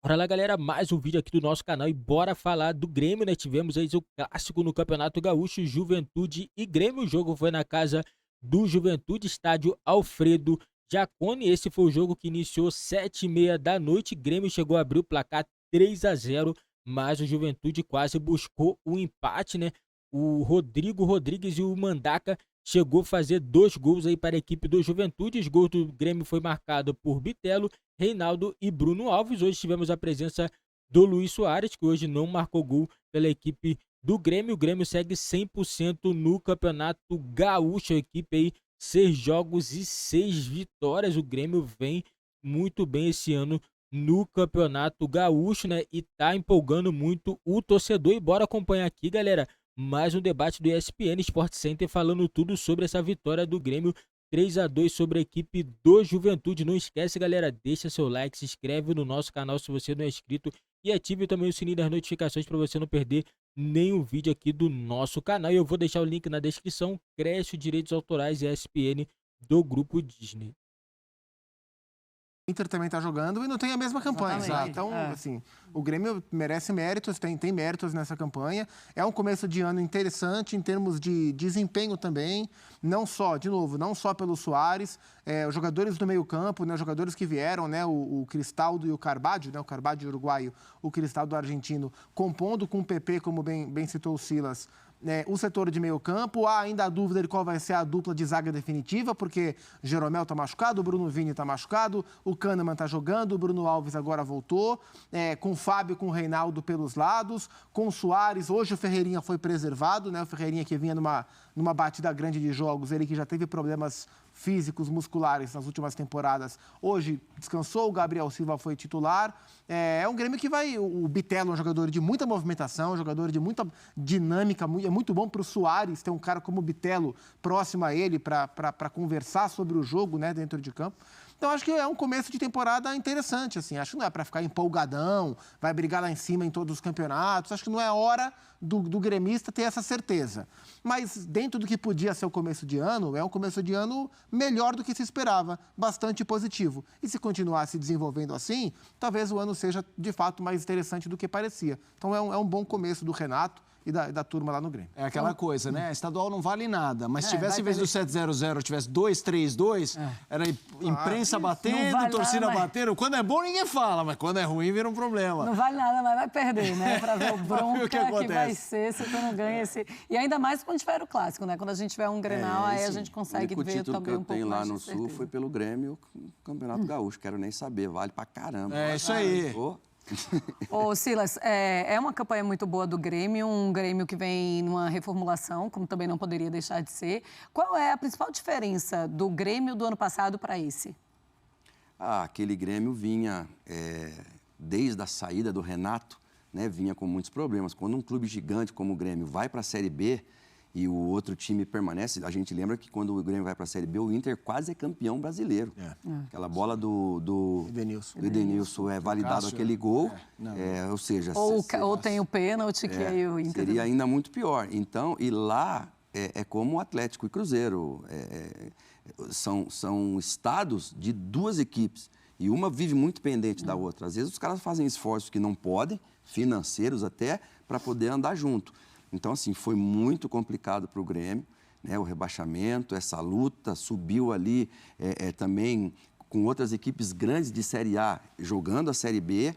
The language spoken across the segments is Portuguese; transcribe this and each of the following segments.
Bora lá, galera, mais um vídeo aqui do nosso canal e bora falar do Grêmio, né? Tivemos aí o clássico no Campeonato Gaúcho, Juventude e Grêmio. O jogo foi na casa do Juventude, estádio Alfredo Jaconi. Esse foi o jogo que iniciou 7h30 da noite. Grêmio chegou a abrir o placar 3-0, mas o Juventude quase buscou o empate, né? O Rodrigo Rodrigues e o Mandaca chegou a fazer 2 gols aí para a equipe do Juventude. Os gols do Grêmio foi marcado por Bitelo, Reinaldo e Bruno Alves. Hoje tivemos a presença do Luiz Soares, que hoje não marcou gol pela equipe do Grêmio. O Grêmio segue 100% no Campeonato Gaúcho. A equipe aí, 6 jogos e 6 vitórias. O Grêmio vem muito bem esse ano no Campeonato Gaúcho, né? E tá empolgando muito o torcedor. E bora acompanhar aqui, galera, mais um debate do ESPN Sport Center falando tudo sobre essa vitória do Grêmio 3-2 sobre a equipe do Juventude. Não esquece, galera, deixa seu like, se inscreve no nosso canal se você não é inscrito e ative também o sininho das notificações para você não perder nenhum vídeo aqui do nosso canal. E eu vou deixar o link na descrição. Cresce Direitos Autorais ESPN do Grupo Disney. O Inter também está jogando e não tem a mesma campanha. Então, assim, o Grêmio merece méritos, tem méritos nessa campanha. É um começo de ano interessante em termos de desempenho também. Não só, de novo, não só pelo Soares, os jogadores do meio-campo, né, os jogadores que vieram, né, o Cristaldo e o Carbadio, né, o Carbadio uruguaio, o Cristaldo argentino, compondo com o PP, como bem citou o Silas. O setor de meio campo, há ainda a dúvida de qual vai ser a dupla de zaga definitiva, porque Jeromel está machucado, o Bruno Vini está machucado, o Kahneman está jogando, o Bruno Alves agora voltou, com o Fábio e com o Reinaldo pelos lados, com o Soares, hoje o Ferreirinha foi preservado, né? O Ferreirinha que vinha numa batida grande de jogos, ele que já teve problemas físicos, musculares nas últimas temporadas, hoje descansou, o Gabriel Silva foi titular. É um Grêmio que vai... O Bitelo é um jogador de muita movimentação, um jogador de muita dinâmica, é muito bom para o Soares ter um cara como o Bitelo próximo a ele para conversar sobre o jogo, né, dentro de campo. Então, acho que é um começo de temporada interessante, assim. Acho que não é para ficar empolgadão, vai brigar lá em cima em todos os campeonatos. Acho que não é hora do gremista ter essa certeza. Mas, dentro do que podia ser o começo de ano, é um começo de ano melhor do que se esperava, bastante positivo. E se continuar se desenvolvendo assim, talvez o ano seja, de fato, mais interessante do que parecia. Então, é um bom começo do Renato e da turma lá no Grêmio. É aquela coisa, né? Estadual não vale nada, mas se tivesse, em vez do 7-0-0, tivesse 2-3-2, era imprensa batendo, vale torcida nada, batendo. Quando é bom, ninguém fala, mas quando é ruim, vira um problema. Não vale nada, mas vai perder, né? Pra ver o bronca o que que acontece. vai ser se tu não ganha esse... E ainda mais quando tiver o clássico, né? Quando a gente tiver um Grenal, aí a gente consegue ver também um pouco mais de certeza. O único título que eu tenho lá no Sul foi pelo Grêmio, o Campeonato Gaúcho. Quero nem saber, vale pra caramba. É isso aí. Ô, Silas, é uma campanha muito boa do Grêmio, um Grêmio que vem numa reformulação, como também não poderia deixar de ser. Qual é a principal diferença do Grêmio do ano passado para esse? Aquele Grêmio vinha, desde a saída do Renato, né, vinha com muitos problemas. Quando um clube gigante como o Grêmio vai para a Série B e o outro time permanece, a gente lembra que quando o Grêmio vai para a Série B, o Inter quase é campeão brasileiro. Aquela bola do Edenilson é validado aquele gol, ou seja... Ou tem o pênalti, que aí o Inter... Seria ainda muito pior. Então, e lá é como o Atlético e Cruzeiro. São estados de duas equipes e uma vive muito pendente da outra. Às vezes os caras fazem esforços que não podem, financeiros até, para poder andar junto. Então, assim, foi muito complicado para o Grêmio, né? O rebaixamento, essa luta, subiu ali também com outras equipes grandes de Série A, jogando a Série B.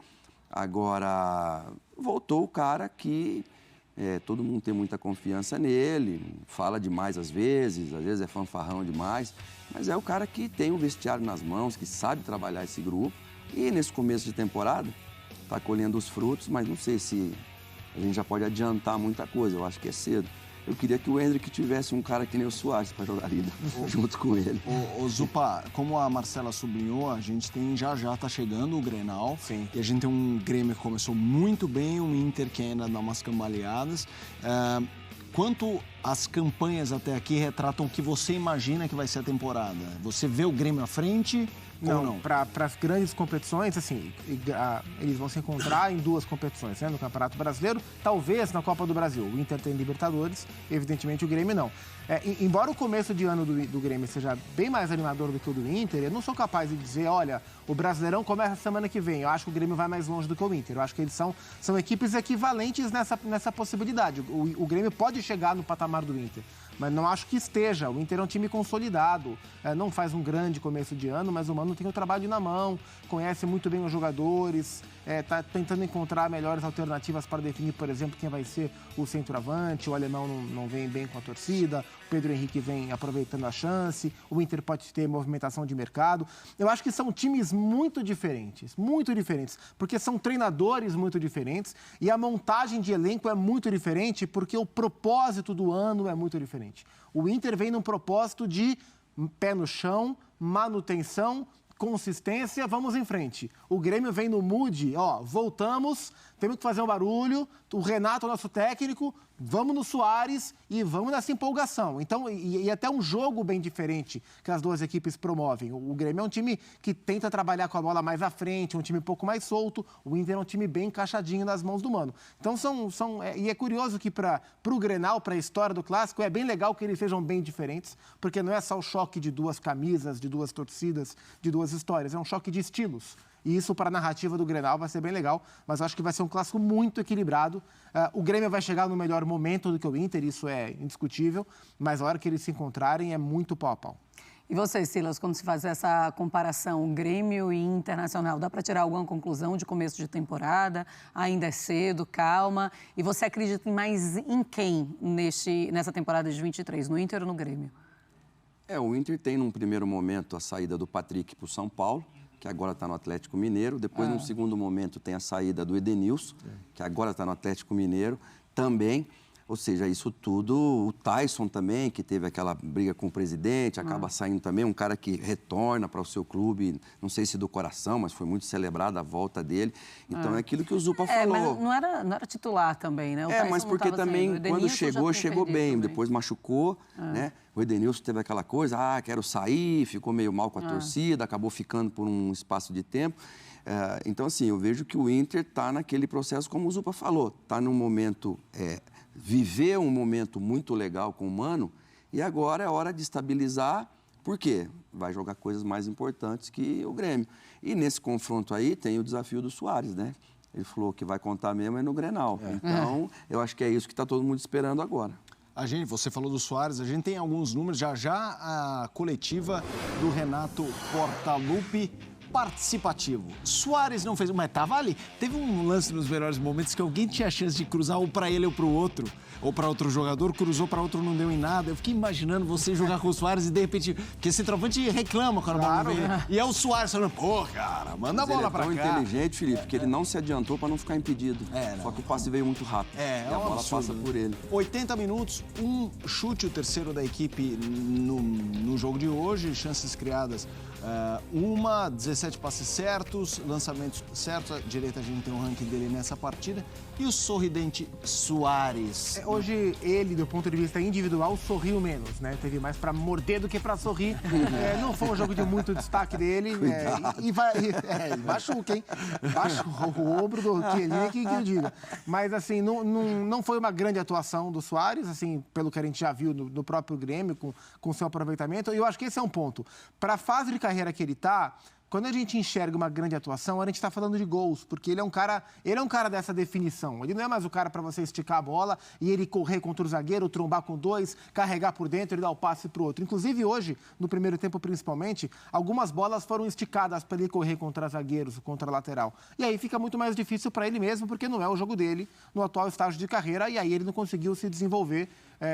Agora, voltou o cara que todo mundo tem muita confiança nele, fala demais às vezes é fanfarrão demais, mas é o cara que tem o vestiário nas mãos, que sabe trabalhar esse grupo. E nesse começo de temporada, está colhendo os frutos, mas não sei se... A gente já pode adiantar muita coisa, eu acho que é cedo. Eu queria que o Endrick tivesse um cara que nem o Soares para jogar ali junto com ele. O Zupa, como a Marcela sublinhou, a gente tem já tá chegando o Grenal. Sim. E a gente tem um Grêmio que começou muito bem, um Inter que ainda dá umas cambaleadas. Quanto as campanhas até aqui retratam o que você imagina que vai ser a temporada? Você vê o Grêmio à frente ou não? Para as grandes competições, assim, eles vão se encontrar em 2 competições, né? No Campeonato Brasileiro, talvez na Copa do Brasil. O Inter tem Libertadores, evidentemente o Grêmio não. Embora o começo de ano do Grêmio seja bem mais animador do que o do Inter, eu não sou capaz de dizer, olha, o Brasileirão começa semana que vem. Eu acho que o Grêmio vai mais longe do que o Inter. Eu acho que eles são equipes equivalentes nessa possibilidade. O Grêmio pode chegar no patamar do Inter, mas não acho que esteja. O Inter é um time consolidado, não faz um grande começo de ano, mas o Mano tem o trabalho na mão, conhece muito bem os jogadores, está tentando encontrar melhores alternativas para definir, por exemplo, quem vai ser o centroavante. O alemão não vem bem com a torcida, o Pedro Henrique vem aproveitando a chance, o Inter pode ter movimentação de mercado. Eu acho que são times muito diferentes, porque são treinadores muito diferentes e a montagem de elenco é muito diferente porque o propósito do ano é muito diferente. O Inter vem num propósito de pé no chão, manutenção, consistência, vamos em frente. O Grêmio vem no mood, voltamos, temos que fazer um barulho, o Renato, nosso técnico, vamos no Soares e vamos nessa empolgação. Então, e até um jogo bem diferente que as duas equipes promovem. O Grêmio é um time que tenta trabalhar com a bola mais à frente, um time um pouco mais solto. O Inter é um time bem encaixadinho nas mãos do Mano. Então, e é curioso que para o Grenal, para a história do Clássico, é bem legal que eles sejam bem diferentes, porque não é só o choque de duas camisas, de duas torcidas, de duas histórias, é um choque de estilos. E isso, para a narrativa do Grenal, vai ser bem legal, mas eu acho que vai ser um clássico muito equilibrado. O Grêmio vai chegar no melhor momento do que o Inter, isso é indiscutível, mas a hora que eles se encontrarem é muito pau a pau. E você, Silas, quando se faz essa comparação Grêmio e Internacional, dá para tirar alguma conclusão de começo de temporada? Ainda é cedo, calma. E você acredita mais em quem nessa temporada de 23, no Inter ou no Grêmio? O Inter tem, num primeiro momento, a saída do Patrick para o São Paulo, que agora está no Atlético Mineiro. Depois, num segundo momento, tem a saída do Edenilson, que agora está no Atlético Mineiro também. Ou seja, isso tudo, o Tyson também, que teve aquela briga com o presidente, acaba saindo também, um cara que retorna para o seu clube, não sei se do coração, mas foi muito celebrada a volta dele. Então, é aquilo que o Zupa falou. Mas não era titular também, né? Mas porque também, quando chegou bem, também. Depois machucou, né? O Edenilson teve aquela coisa, quero sair, ficou meio mal com a torcida, acabou ficando por um espaço de tempo. Então, assim, eu vejo que o Inter está naquele processo, como o Zupa falou, está num momento... viveu um momento muito legal com o Mano e agora é hora de estabilizar, por quê? Vai jogar coisas mais importantes que o Grêmio. E nesse confronto aí tem o desafio do Soares, né? Ele falou que vai contar mesmo no Grenal. Então, eu acho que é isso que está todo mundo esperando agora. Você falou do Soares, a gente tem alguns números, já a coletiva do Renato Portaluppi, participativo. Soares não fez, mas estava ali. Teve um lance nos melhores momentos que alguém tinha a chance de cruzar ou para ele ou para o outro, ou para outro jogador, cruzou para outro, não deu em nada. Eu fiquei imaginando você jogar com o Soares e de repente, porque esse centroavante reclama quando a bola vem. E é o Soares falando, cara, manda a bola para cá. Ele é tão inteligente, Felipe, que ele não se adiantou para não ficar impedido. Só que o passe veio muito rápido. E a bola passa por ele. 80 minutos, um chute, o terceiro da equipe no jogo de hoje, chances criadas. 17 passes certos, lançamentos certos. À direita a gente tem o ranking dele nessa partida. E o sorridente Soares. Hoje ele, do ponto de vista individual, sorriu menos, né? Teve mais para morder do que para sorrir. Não foi um jogo de muito destaque dele. Machuca, hein? Baixa o ombro do Chiellini, que eu diga. Mas, assim, não foi uma grande atuação do Soares, assim, pelo que a gente já viu no próprio Grêmio, com seu aproveitamento. E eu acho que esse é um ponto. Para a fase de carreira que ele está, quando a gente enxerga uma grande atuação, a gente está falando de gols, porque ele é um cara dessa definição. Ele não é mais o cara para você esticar a bola e ele correr contra o zagueiro, trombar com dois, carregar por dentro e dar o passe para o outro. Inclusive hoje, no primeiro tempo principalmente, algumas bolas foram esticadas para ele correr contra zagueiros, contra lateral. E aí fica muito mais difícil para ele mesmo, porque não é o jogo dele no atual estágio de carreira, e aí ele não conseguiu se desenvolver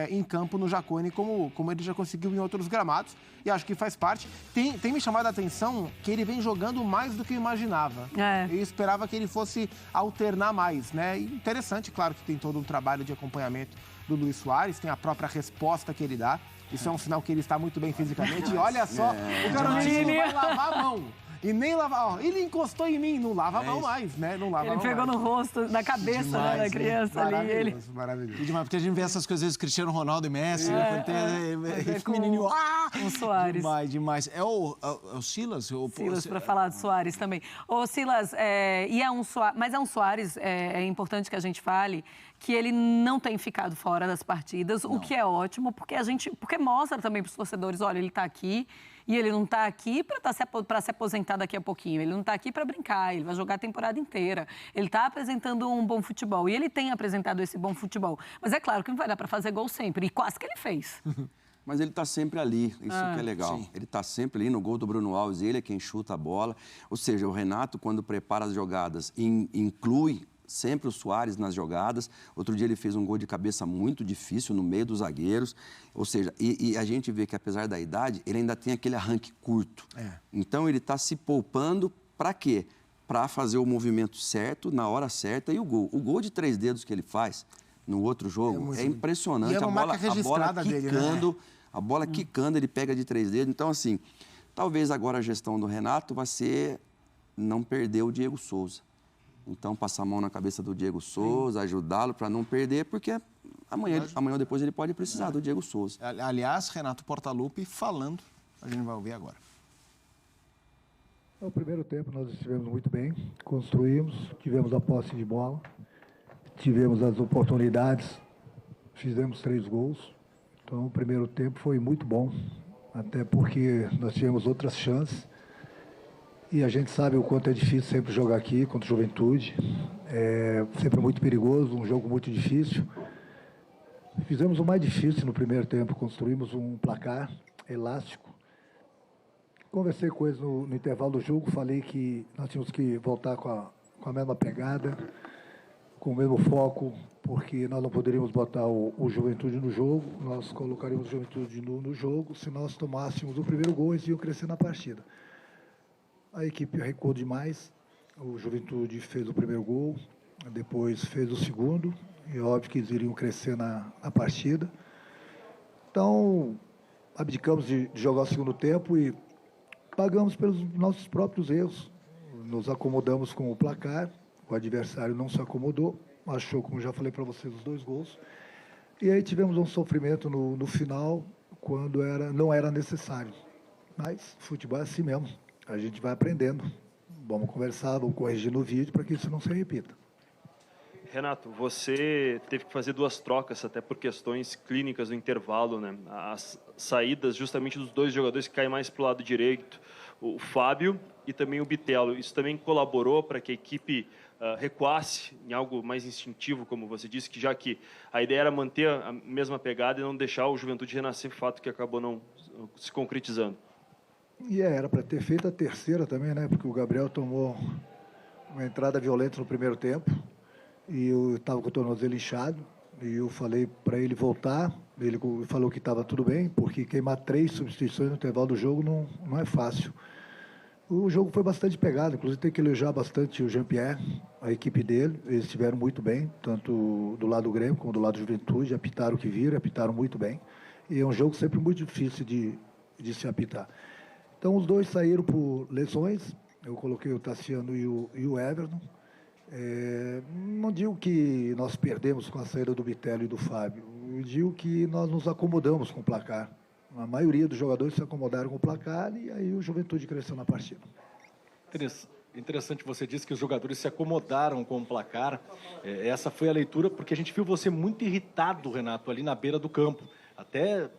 em campo no Jacone como ele já conseguiu em outros gramados, e acho que faz parte. Tem me chamado a atenção que ele vem jogando mais do que eu imaginava. Eu esperava que ele fosse alternar mais, né? E interessante, claro que tem todo um trabalho de acompanhamento do Luis Soares, tem a própria resposta que ele dá. Isso é um sinal que ele está muito bem fisicamente. E olha só, o garotinho vai lavar a mão. E nem lavar, ó, ele encostou em mim, não lava a mão mais, né? Não lava a Ele mão pegou mais. no rosto, na cabeça, Demais, né, da criança ali. Ele... Maravilhoso. Que demais, porque a gente vê essas coisas, às vezes, Cristiano Ronaldo e Messi, né? Quando tem menininho, com o Soares. Demais. É o Silas? Silas, para falar do Soares também. Ô, Silas, mas é um Soares, é importante que a gente fale, que ele não tem ficado fora das partidas, o que é ótimo, porque mostra também para os torcedores, olha, ele está aqui e ele não está aqui para se aposentar daqui a pouquinho, ele não está aqui para brincar, ele vai jogar a temporada inteira, ele está apresentando um bom futebol e ele tem apresentado esse bom futebol, mas é claro que não vai dar para fazer gol sempre, e quase que ele fez. Mas ele está sempre ali, isso que é legal. Sim. Ele está sempre ali no gol do Bruno Alves, ele é quem chuta a bola. Ou seja, o Renato, quando prepara as jogadas, inclui sempre o Soares nas jogadas. Outro dia ele fez um gol de cabeça muito difícil no meio dos zagueiros. Ou seja, e a gente vê que apesar da idade, ele ainda tem aquele arranque curto. Então ele está se poupando para quê? Para fazer o movimento certo, na hora certa e o gol. O gol de 3 dedos que ele faz no outro jogo é impressionante. E é uma marca registrada quicando, dele, né? A bola quicando, ele pega de 3 dedos. Então, assim, talvez agora a gestão do Renato vai ser não perder o Diego Souza. Então, passar a mão na cabeça do Diego Souza, ajudá-lo para não perder, porque amanhã ou depois ele pode precisar do Diego Souza. Aliás, Renato Portaluppi falando, a gente vai ouvir agora. No primeiro tempo nós estivemos muito bem, construímos, tivemos a posse de bola, tivemos as oportunidades, fizemos 3 gols. Então, o primeiro tempo foi muito bom, até porque nós tivemos outras chances. E a gente sabe o quanto é difícil sempre jogar aqui contra o Juventude. É sempre muito perigoso, um jogo muito difícil. Fizemos o mais difícil no primeiro tempo, construímos um placar elástico. Conversei com eles no intervalo do jogo, falei que nós tínhamos que voltar com a mesma pegada, com o mesmo foco, porque nós não poderíamos botar o Juventude no jogo, nós colocaríamos o Juventude no jogo, se nós tomássemos o primeiro gol, eles iam crescer na partida. A equipe recuou demais, o Juventude fez o primeiro gol, depois fez o segundo, e é óbvio que eles iriam crescer na partida. Então, abdicamos de jogar o segundo tempo e pagamos pelos nossos próprios erros. Nos acomodamos com o placar, o adversário não se acomodou, achou, como já falei para vocês, os 2 gols. E aí tivemos um sofrimento no final, quando não era necessário. Mas futebol é assim mesmo, a gente vai aprendendo. Vamos conversar, vamos corrigir no vídeo para que isso não se repita. Renato, você teve que fazer 2 trocas, até por questões clínicas no intervalo, né? As saídas justamente dos 2 jogadores que caem mais para o lado direito, o Fábio e também o Bitelo. Isso também colaborou para que a equipe recuasse em algo mais instintivo, como você disse, que já que a ideia era manter a mesma pegada e não deixar o Juventude renascer, fato que acabou não se concretizando. E era para ter feito a terceira também, né? Porque o Gabriel tomou uma entrada violenta no primeiro tempo e eu estava com o tornozelo inchado e eu falei para ele voltar. Ele falou que estava tudo bem, porque queimar 3 substituições no intervalo do jogo não é fácil. O jogo foi bastante pegado, inclusive tem que elogiar bastante o Jean-Pierre, a equipe dele. Eles estiveram muito bem, tanto do lado do Grêmio como do lado do Juventude. Apitaram o que viram, apitaram muito bem. E é um jogo sempre muito difícil de se apitar. Então, os 2 saíram por lesões. Eu coloquei o Tassiano e o Everton. Não digo que nós perdemos com a saída do Bitelo e do Fábio. Eu digo que nós nos acomodamos com o placar. A maioria dos jogadores se acomodaram com o placar e aí o Juventude cresceu na partida. Interessante, você disse que os jogadores se acomodaram com o placar. Essa foi a leitura, porque a gente viu você muito irritado, Renato, ali na beira do campo. Até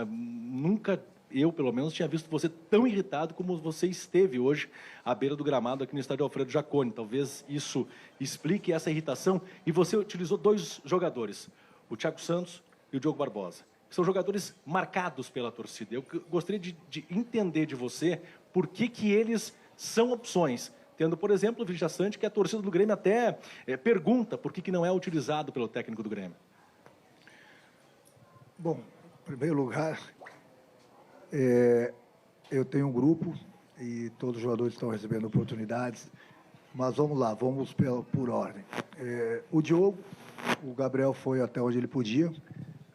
nunca eu, pelo menos, tinha visto você tão irritado como você esteve hoje à beira do gramado aqui no estádio Alfredo Jaconi. Talvez isso explique essa irritação. E você utilizou 2 jogadores, o Thiago Santos e o Diogo Barbosa. São jogadores marcados pela torcida. Eu gostaria de entender de você por que eles são opções. Tendo, por exemplo, o Vigia Sante, que a torcida do Grêmio até pergunta por que não é utilizado pelo técnico do Grêmio. Bom, em primeiro lugar, eu tenho um grupo e todos os jogadores estão recebendo oportunidades. Mas vamos lá, vamos por ordem. O Diogo, o Gabriel foi até onde ele podia.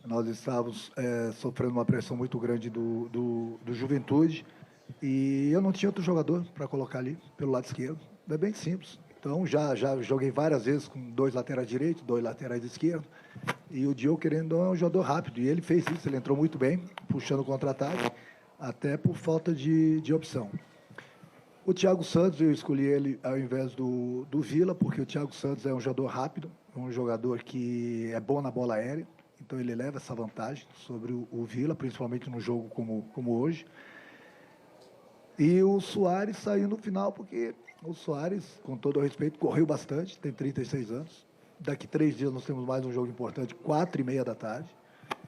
Nós estávamos sofrendo uma pressão muito grande do Juventude E eu não tinha outro jogador para colocar ali, pelo lado esquerdo. É bem simples. Então, já joguei várias vezes com 2 laterais direitos, 2 laterais esquerdos. E o Diogo, querendo, é um jogador rápido. E ele fez isso, ele entrou muito bem, puxando o contra-ataque, até por falta de opção. O Thiago Santos, eu escolhi ele ao invés do Vila, porque o Thiago Santos é um jogador rápido, um jogador que é bom na bola aérea. Então, ele leva essa vantagem sobre o Vila, principalmente num jogo como hoje. E o Soares saiu no final, porque o Soares, com todo o respeito, correu bastante, tem 36 anos. Daqui 3 dias nós temos mais um jogo importante, 4h30 da tarde.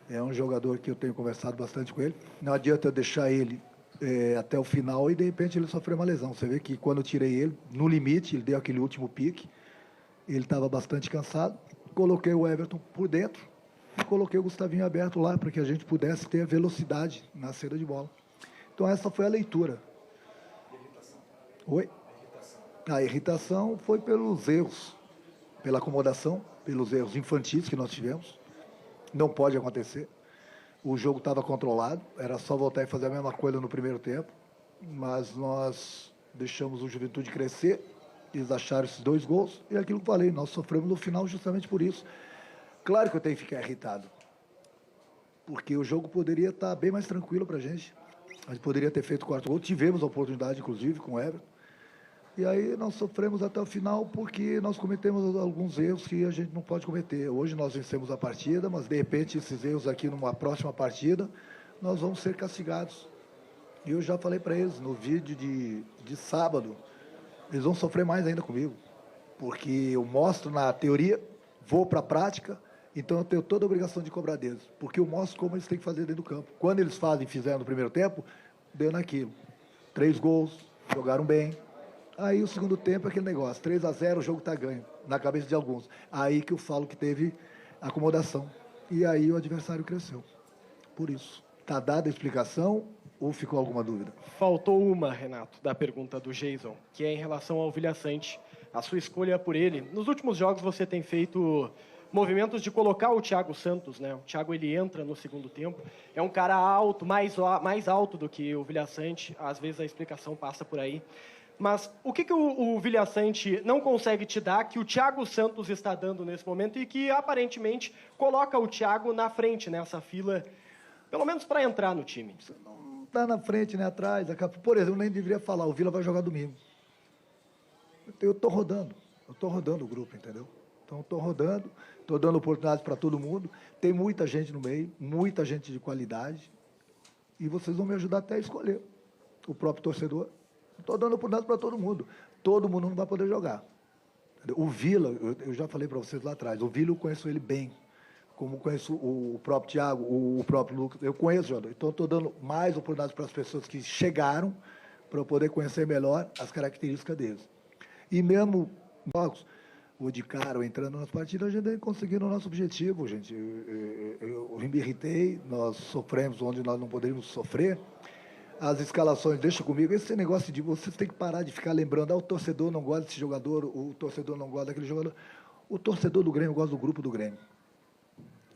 É um jogador que eu tenho conversado bastante com ele. Não adianta eu deixar ele até o final e, de repente, ele sofreu uma lesão. Você vê que quando eu tirei ele, no limite, ele deu aquele último pique. Ele estava bastante cansado. Coloquei o Everton por dentro e coloquei o Gustavinho aberto lá, para que a gente pudesse ter velocidade na saída de bola. Então, essa foi a leitura. Oi? A irritação foi pelos erros, pela acomodação, pelos erros infantis que nós tivemos. Não pode acontecer. O jogo estava controlado, era só voltar e fazer a mesma coisa no primeiro tempo, mas nós deixamos o Juventude crescer, eles acharam esses 2 gols, e aquilo que eu falei, nós sofremos no final justamente por isso. Claro que eu tenho que ficar irritado, porque o jogo poderia estar bem mais tranquilo para a gente poderia ter feito o 4º gol, tivemos a oportunidade, inclusive, com o Everton. E aí nós sofremos até o final porque nós cometemos alguns erros que a gente não pode cometer. Hoje nós vencemos a partida, mas de repente esses erros aqui numa próxima partida, nós vamos ser castigados. E eu já falei para eles no vídeo de sábado, eles vão sofrer mais ainda comigo. Porque eu mostro na teoria, vou para a prática, então eu tenho toda a obrigação de cobrar deles. Porque eu mostro como eles têm que fazer dentro do campo. Quando eles fizeram no primeiro tempo, deu naquilo. 3 gols, jogaram bem. Aí o segundo tempo é aquele negócio, 3-0, o jogo está ganho, na cabeça de alguns. Aí que eu falo que teve acomodação. E aí o adversário cresceu. Por isso. Está dada a explicação ou ficou alguma dúvida? Faltou uma, Renato, da pergunta do Jason, que é em relação ao Vilha Sante. A sua escolha por ele. Nos últimos jogos você tem feito movimentos de colocar o Thiago Santos, né? O Thiago, ele entra no segundo tempo. É um cara alto, mais alto do que o Vilha Sante. Às vezes a explicação passa por aí. Mas o que o Vilha Sante não consegue te dar que o Thiago Santos está dando nesse momento e que, aparentemente, coloca o Thiago na frente nessa fila, pelo menos para entrar no time? Você não está na frente, nem atrás. Por exemplo, eu nem deveria falar, o Vila vai jogar domingo. Eu estou rodando o grupo, entendeu? Então, estou rodando, estou dando oportunidades para todo mundo. Tem muita gente no meio, muita gente de qualidade. E vocês vão me ajudar até a escolher o próprio torcedor. Estou dando oportunidade para todo mundo. Todo mundo não vai poder jogar. O Vila, eu já falei para vocês lá atrás, o Vila eu conheço ele bem, como conheço o próprio Thiago, o próprio Lucas, eu conheço o jogador. Então, estou dando mais oportunidades para as pessoas que chegaram, para eu poder conhecer melhor as características deles. E mesmo jogos, o de cara, entrando nas partidas, a gente conseguindo o nosso objetivo, gente. Eu me irritei, nós sofremos onde nós não poderíamos sofrer. As escalações, deixa comigo, esse negócio de vocês têm que parar de ficar lembrando, o torcedor não gosta desse jogador, o torcedor não gosta daquele jogador. O torcedor do Grêmio gosta do grupo do Grêmio.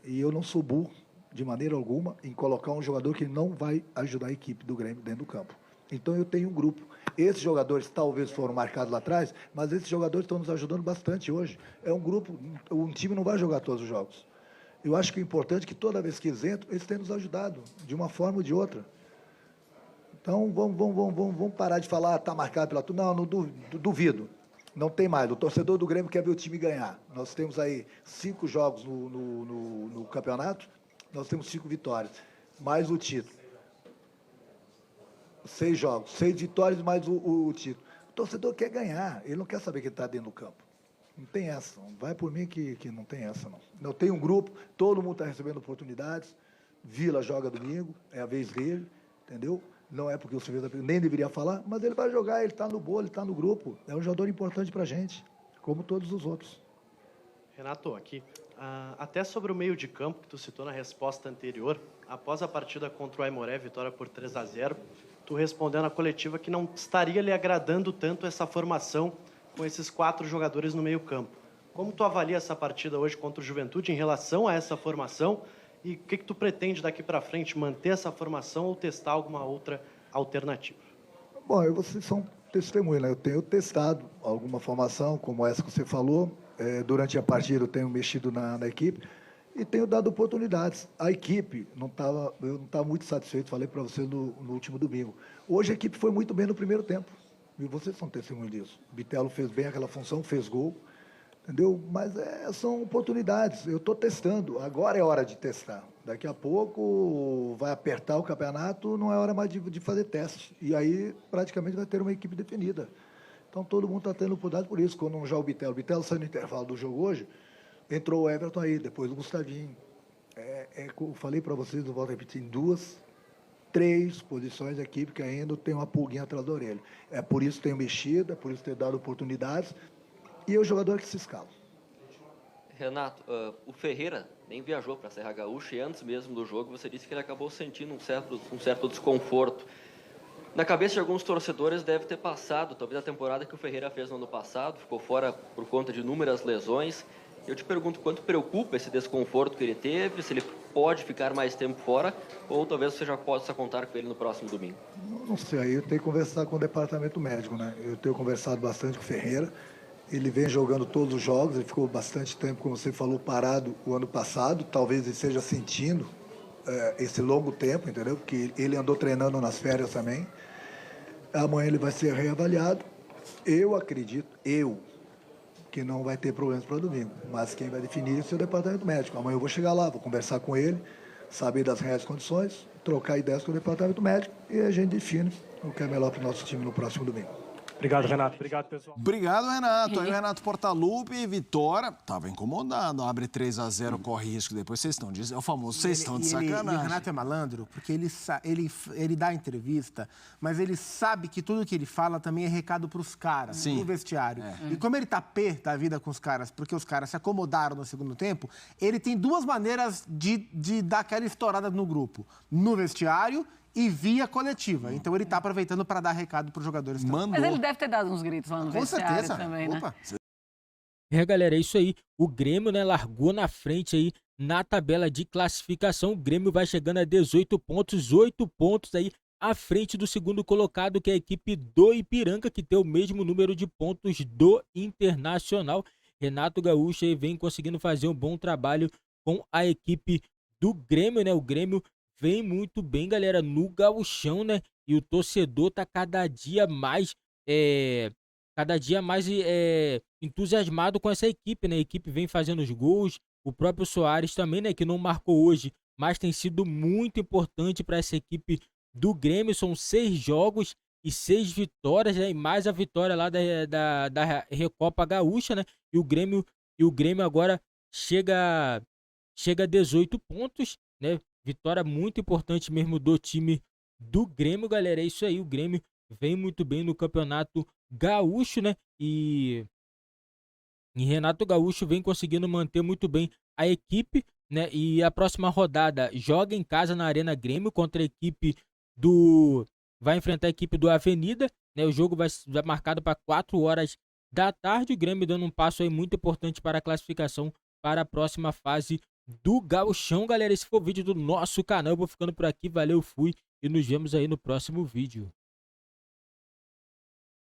E eu não sou burro, de maneira alguma, em colocar um jogador que não vai ajudar a equipe do Grêmio dentro do campo. Então eu tenho um grupo. Esses jogadores talvez foram marcados lá atrás, mas esses jogadores estão nos ajudando bastante hoje. É um grupo, um time não vai jogar todos os jogos. Eu acho que é importante que toda vez que eles entram, eles tenham nos ajudado, de uma forma ou de outra. Então, vamos parar de falar, está marcado pela turma. Não duvido. Não tem mais. O torcedor do Grêmio quer ver o time ganhar. Nós temos aí 5 jogos no campeonato, nós temos 5 vitórias, mais o título. 6 jogos, 6 vitórias mais o título. O torcedor quer ganhar, ele não quer saber que ele está dentro do campo. Não tem essa, não vai por mim que não tem essa, não. Eu tenho um grupo, todo mundo está recebendo oportunidades, Vila joga domingo, é a vez dele, entendeu? Não é porque o Silvio nem deveria falar, mas ele vai jogar, ele está no bolo, ele está no grupo. É um jogador importante para a gente, como todos os outros. Renato, aqui, até sobre o meio de campo, que tu citou na resposta anterior, após a partida contra o Aimoré, vitória por 3-0, tu respondeu na coletiva que não estaria lhe agradando tanto essa formação com esses 4 jogadores no meio campo. Como tu avalia essa partida hoje contra o Juventude em relação a essa formação? E o que tu pretende daqui para frente, manter essa formação ou testar alguma outra alternativa? Bom, vocês são testemunha, né? Eu tenho testado alguma formação, como essa que você falou. Durante a partida eu tenho mexido na equipe e tenho dado oportunidades. A equipe eu não estava muito satisfeito, falei para vocês no último domingo. Hoje a equipe foi muito bem no primeiro tempo. E vocês são testemunhas disso. O Bitelo fez bem aquela função, fez gol. Entendeu? Mas são oportunidades. Eu estou testando. Agora é hora de testar. Daqui a pouco vai apertar o campeonato, não é hora mais de fazer teste. E aí praticamente vai ter uma equipe definida. Então todo mundo está tendo oportunidade por isso. Quando não joga o Bitelo saiu no intervalo do jogo hoje, entrou o Everton aí, depois o Gustavinho. Eu falei para vocês, eu volto a repetir, em 3 posições da equipe que ainda tem uma pulguinha atrás da orelha. É por isso que tenho mexido, é por isso que tenho dado oportunidades. E é o jogador que se escala. Renato, o Ferreira nem viajou para a Serra Gaúcha e antes mesmo do jogo você disse que ele acabou sentindo um certo desconforto. Na cabeça de alguns torcedores deve ter passado, talvez a temporada que o Ferreira fez no ano passado, ficou fora por conta de inúmeras lesões. Eu te pergunto quanto preocupa esse desconforto que ele teve, se ele pode ficar mais tempo fora ou talvez você já possa contar com ele no próximo domingo. Não sei, aí eu tenho que conversar com o departamento médico, né? Eu tenho conversado bastante com o Ferreira. Ele vem jogando todos os jogos, ele ficou bastante tempo, como você falou, parado o ano passado. Talvez ele esteja sentindo esse longo tempo, entendeu? Porque ele andou treinando nas férias também. Amanhã ele vai ser reavaliado. Eu acredito, que não vai ter problemas para domingo. Mas quem vai definir é o departamento médico. Amanhã eu vou chegar lá, vou conversar com ele, saber das reais condições, trocar ideias com o departamento médico e a gente define o que é melhor para o nosso time no próximo domingo. Obrigado, Renato. Obrigado, pessoal. Obrigado, Renato. Aí o Renato Portaluppi, vitória. Tava incomodado. Abre 3-0, corre risco depois. Vocês estão dizendo. É o famoso, vocês estão de sacanagem. E o Renato é malandro, porque ele dá entrevista, mas ele sabe que tudo que ele fala também é recado para os caras, no vestiário. E como ele tá pé da vida com os caras, porque os caras se acomodaram no segundo tempo, ele tem 2 maneiras de dar aquela estourada no grupo. No vestiário e via coletiva. Então ele tá aproveitando para dar recado para os jogadores também. Mas ele deve ter dado uns gritos lá no vestiário também, né? Galera, é isso aí. O Grêmio, né, largou na frente aí na tabela de classificação. O Grêmio vai chegando a 18 pontos, 8 pontos aí à frente do segundo colocado, que é a equipe do Ipiranga, que tem o mesmo número de pontos do Internacional. Renato Gaúcho aí vem conseguindo fazer um bom trabalho com a equipe do Grêmio, né? O Grêmio vem muito bem, galera, no gauchão, né? E o torcedor tá cada dia mais entusiasmado com essa equipe, né? A equipe vem fazendo os gols. O próprio Soares também, né? Que não marcou hoje, mas tem sido muito importante para essa equipe do Grêmio. São 6 jogos e 6 vitórias, né? E mais a vitória lá da Recopa Gaúcha, né? E o Grêmio agora chega a 18 pontos, né? Vitória muito importante mesmo do time do Grêmio, galera. É isso aí, o Grêmio vem muito bem no Campeonato Gaúcho, né? E Renato Gaúcho vem conseguindo manter muito bem a equipe, né? E a próxima rodada joga em casa na Arena Grêmio contra a equipe vai enfrentar a equipe do Avenida, né? O jogo vai marcado para 4 horas da tarde. O Grêmio dando um passo aí muito importante para a classificação para a próxima fase do Gauchão, galera. Esse foi o vídeo do nosso canal. Eu vou ficando por aqui. Valeu, fui e nos vemos aí no próximo vídeo.